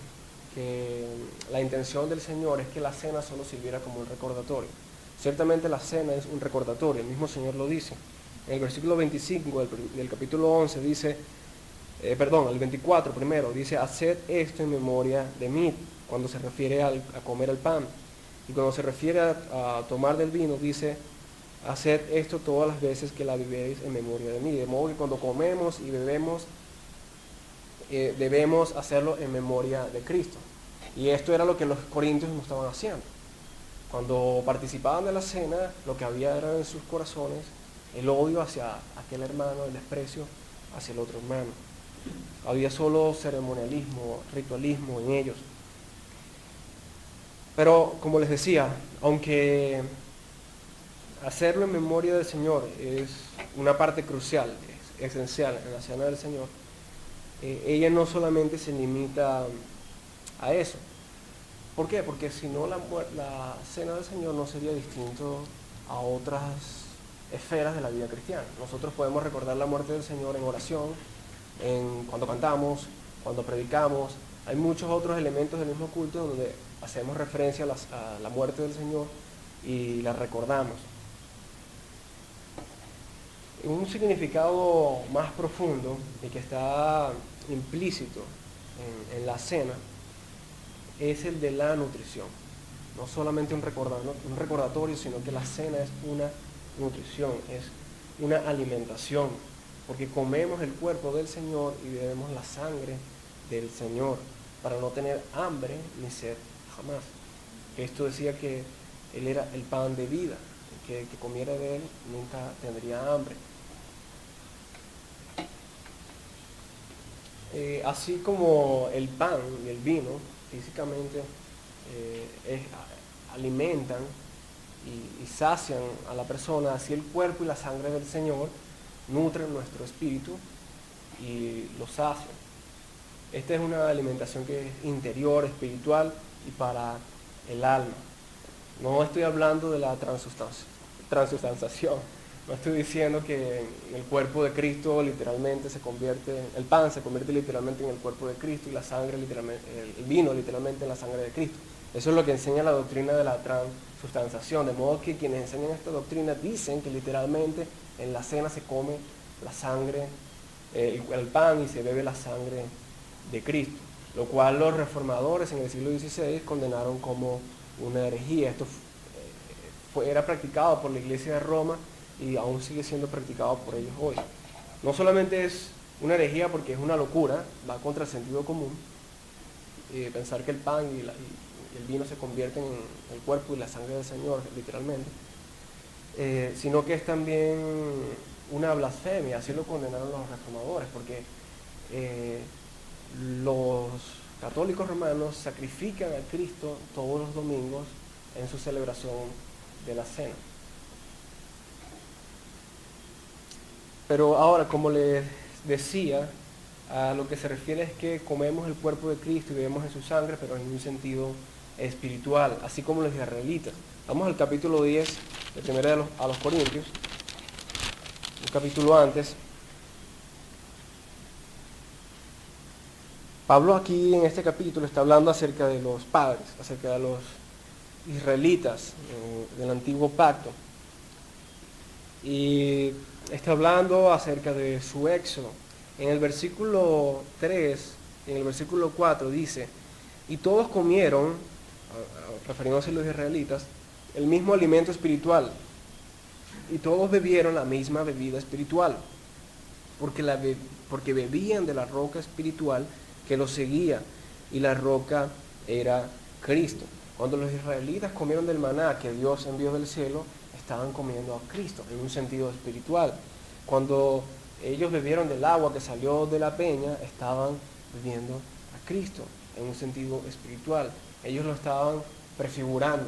Speaker 1: que la intención del Señor es que la cena solo sirviera como un recordatorio. Ciertamente la cena es un recordatorio, el mismo Señor lo dice. En el versículo 25 del capítulo 11 dice, el 24 primero, dice, haced esto en memoria de mí, cuando se refiere a comer el pan. Y cuando se refiere a tomar del vino, dice, haced esto todas las veces que la bebéis en memoria de mí. De modo que cuando comemos y bebemos, debemos hacerlo en memoria de Cristo. Y esto era lo que los corintios no estaban haciendo. Cuando participaban de la cena, lo que había era en sus corazones el odio hacia aquel hermano, el desprecio hacia el otro hermano. Había solo ceremonialismo, ritualismo en ellos. Pero, como les decía, aunque hacerlo en memoria del Señor es una parte crucial, es esencial en la cena del Señor, ella no solamente se limita a eso. ¿Por qué? Porque si no, la cena del Señor no sería distinto a otras esferas de la vida cristiana. Nosotros podemos recordar la muerte del Señor en oración, cuando cantamos, cuando predicamos. Hay muchos otros elementos del mismo culto donde hacemos referencia a la muerte del Señor y la recordamos. Un significado más profundo y que está implícito en la cena es el de la nutrición. No solamente un recordatorio, sino que la cena es una nutrición, es una alimentación, porque comemos el cuerpo del Señor y bebemos la sangre del Señor para no tener hambre ni sed jamás. Cristo decía que Él era el pan de vida, que el que comiera de Él nunca tendría hambre. Así como el pan y el vino físicamente alimentan y sacian a la persona, así el cuerpo y la sangre del Señor nutren nuestro espíritu y lo sacian. Esta es una alimentación que es interior, espiritual y para el alma. No estoy hablando de la transustanciación. No estoy diciendo que el cuerpo de Cristo literalmente el pan se convierte literalmente en el cuerpo de Cristo y la sangre literalmente, el vino literalmente en la sangre de Cristo. Eso es lo que enseña la doctrina de la transustanciación, de modo que quienes enseñan esta doctrina dicen que literalmente en la cena se come la sangre, el pan y se bebe la sangre de Cristo, lo cual los reformadores en el siglo XVI condenaron como una herejía. Esto era practicado por la Iglesia de Roma y aún sigue siendo practicado por ellos hoy. No solamente es una herejía porque es una locura, va contra el sentido común, pensar que el pan y el vino se convierten en el cuerpo y la sangre del Señor, literalmente, sino que es también una blasfemia, así lo condenaron los reformadores, porque los católicos romanos sacrifican a Cristo todos los domingos en su celebración de la cena. Pero ahora, como les decía, a lo que se refiere es que comemos el cuerpo de Cristo y bebemos en su sangre, pero en un sentido espiritual, así como los israelitas. Vamos al capítulo 10 de Primera a los Corintios, un capítulo antes. Pablo aquí en este capítulo está hablando acerca de los padres, acerca de los israelitas del antiguo pacto. Y está hablando acerca de su éxodo. En el versículo 3, en el versículo 4 dice, y todos comieron, refiriéndose a los israelitas, el mismo alimento espiritual, y todos bebieron la misma bebida espiritual, porque bebían de la roca espiritual que los seguía, y la roca era Cristo. Cuando los israelitas comieron del maná que Dios envió del cielo, estaban comiendo a Cristo en un sentido espiritual. Cuando ellos bebieron del agua que salió de la peña, estaban bebiendo a Cristo en un sentido espiritual. Ellos lo estaban prefigurando,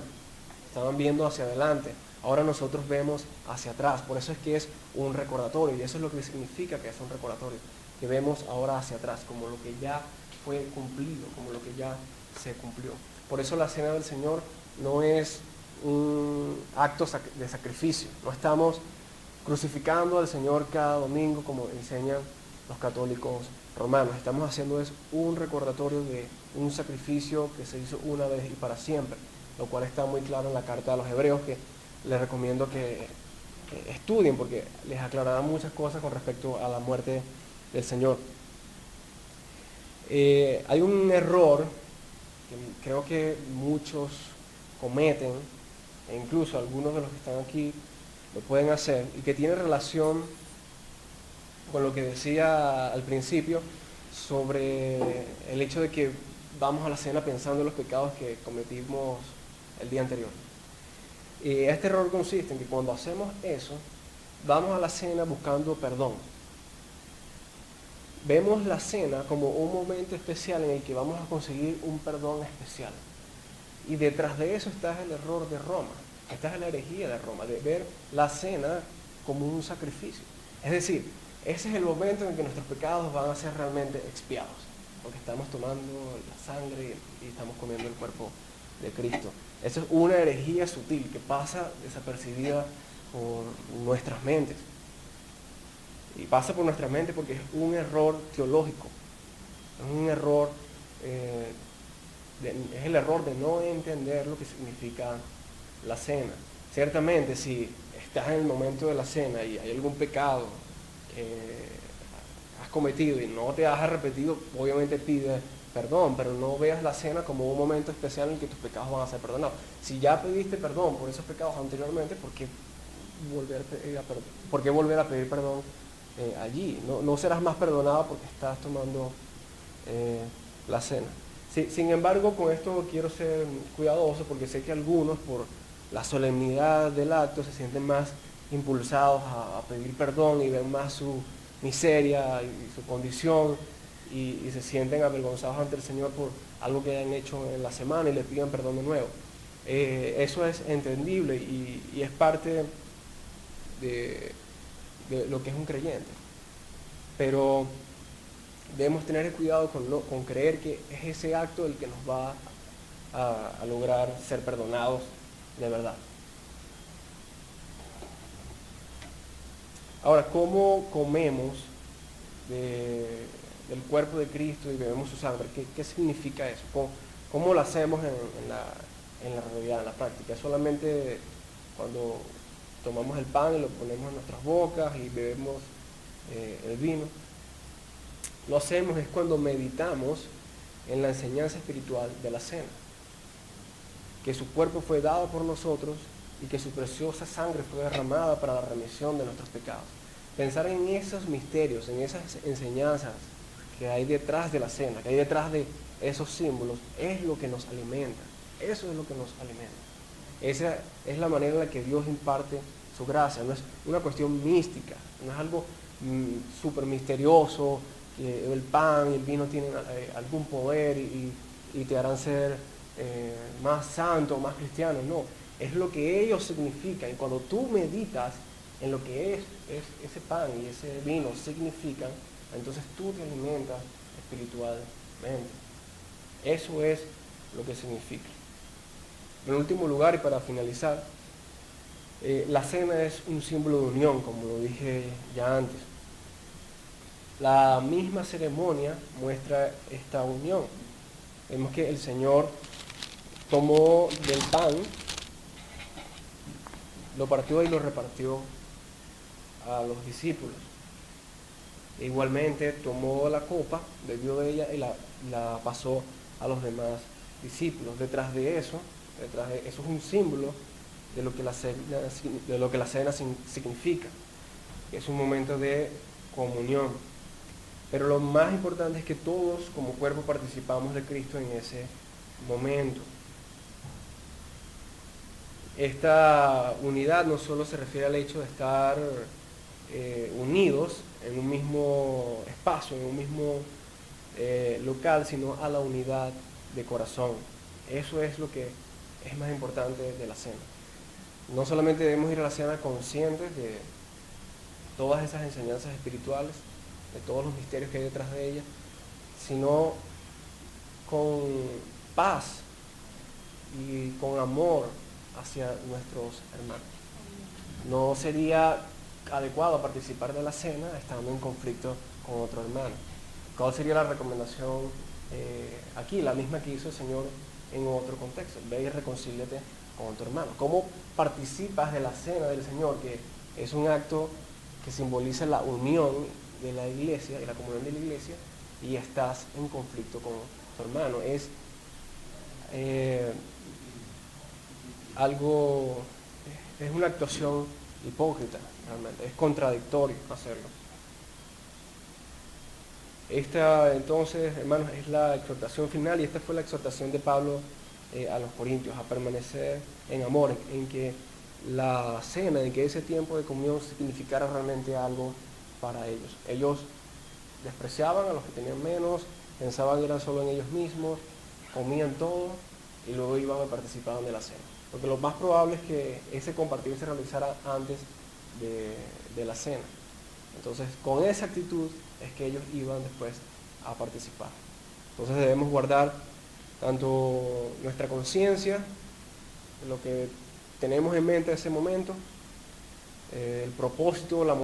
Speaker 1: estaban viendo hacia adelante. Ahora nosotros vemos hacia atrás. Por eso es que es un recordatorio, y eso es lo que significa que es un recordatorio, que vemos ahora hacia atrás, como lo que ya fue cumplido, como lo que ya se cumplió. Por eso la cena del Señor no es un acto de sacrificio. No estamos crucificando al Señor cada domingo como enseñan los católicos romanos. Estamos haciendo es un recordatorio de un sacrificio que se hizo una vez y para siempre, lo cual está muy claro en la carta a los Hebreos, que les recomiendo que estudien porque les aclarará muchas cosas con respecto a la muerte del Señor. Hay un error que creo que muchos cometen, e incluso algunos de los que están aquí lo pueden hacer, y que tiene relación con lo que decía al principio sobre el hecho de que vamos a la cena pensando en los pecados que cometimos el día anterior. Este error consiste en que cuando hacemos eso, vamos a la cena buscando perdón. Vemos la cena como un momento especial en el que vamos a conseguir un perdón especial. Y detrás de eso está el error de Roma, está la herejía de Roma, de ver la cena como un sacrificio. Es decir, ese es el momento en que nuestros pecados van a ser realmente expiados, porque estamos tomando la sangre y estamos comiendo el cuerpo de Cristo. Esa es una herejía sutil que pasa desapercibida por nuestras mentes. Y pasa por nuestra mente porque es un error teológico, es un error, es el error de no entender lo que significa la cena. Ciertamente, si estás en el momento de la cena y hay algún pecado que has cometido y no te has arrepentido, obviamente pide perdón, pero no veas la cena como un momento especial en el que tus pecados van a ser perdonados. Si ya pediste perdón por esos pecados anteriormente, ¿por qué volver a pedir perdón allí? No serás más perdonado porque estás tomando la cena. Sin embargo, con esto quiero ser cuidadoso porque sé que algunos, por la solemnidad del acto, se sienten más impulsados a pedir perdón y ven más su miseria y su condición y se sienten avergonzados ante el Señor por algo que hayan hecho en la semana y le piden perdón de nuevo. Eso es entendible y es parte de lo que es un creyente. Pero debemos tener cuidado con creer que es ese acto el que nos va a lograr ser perdonados de verdad. Ahora, ¿cómo comemos del cuerpo de Cristo y bebemos su sangre? ¿Qué significa eso? ¿Cómo lo hacemos en la realidad, en la práctica? ¿Solamente cuando tomamos el pan y lo ponemos en nuestras bocas y bebemos el vino? Lo hacemos es cuando meditamos en la enseñanza espiritual de la cena, que su cuerpo fue dado por nosotros y que su preciosa sangre fue derramada para la remisión de nuestros pecados. Pensar en esos misterios, en esas enseñanzas que hay detrás de la cena, que hay detrás de esos símbolos, es lo que nos alimenta. Eso es lo que nos alimenta. Esa es la manera en la que Dios imparte su gracia. No es una cuestión mística, no es algo súper misterioso, que el pan y el vino tienen algún poder y te harán ser más santo, más cristiano. No, es lo que ellos significan. Y cuando tú meditas en lo que es ese pan y ese vino significan, entonces tú te alimentas espiritualmente. Eso es lo que significa. En último lugar, y para finalizar, la cena es un símbolo de unión, como lo dije ya antes. La misma ceremonia muestra esta unión. Vemos que el Señor tomó del pan, lo partió y lo repartió a los discípulos. E igualmente tomó la copa, bebió de ella y la pasó a los demás discípulos. Detrás de eso es un símbolo de lo que la cena significa. Es un momento de comunión. Pero lo más importante es que todos como cuerpo participamos de Cristo en ese momento. Esta unidad no solo se refiere al hecho de estar unidos en un mismo espacio, en un mismo local, sino a la unidad de corazón. Eso es lo que es más importante de la cena. No solamente debemos ir a la cena conscientes de todas esas enseñanzas espirituales, de todos los misterios que hay detrás de ellas, sino con paz y con amor hacia nuestros hermanos. No sería adecuado participar de la cena estando en conflicto con otro hermano. ¿Cuál sería la recomendación aquí? La misma que hizo el Señor en otro contexto. Ve y reconcíliate con tu hermano. ¿Cómo participas de la cena del Señor? Que es un acto que simboliza la unión de la iglesia, de la comunión de la iglesia, y estás en conflicto con tu hermano. Es es una actuación hipócrita, realmente. Es contradictorio hacerlo. Esta, entonces, hermanos, es la exhortación final, y esta fue la exhortación de Pablo a los corintios, a permanecer en amor, en que la cena, en que ese tiempo de comunión significara realmente algo para ellos. Ellos despreciaban a los que tenían menos, pensaban que eran solo en ellos mismos, comían todo y luego iban y participaban de la cena. Porque lo más probable es que ese compartir se realizara antes de la cena. Entonces, con esa actitud es que ellos iban después a participar. Entonces debemos guardar tanto nuestra conciencia, lo que tenemos en mente en ese momento, el propósito, la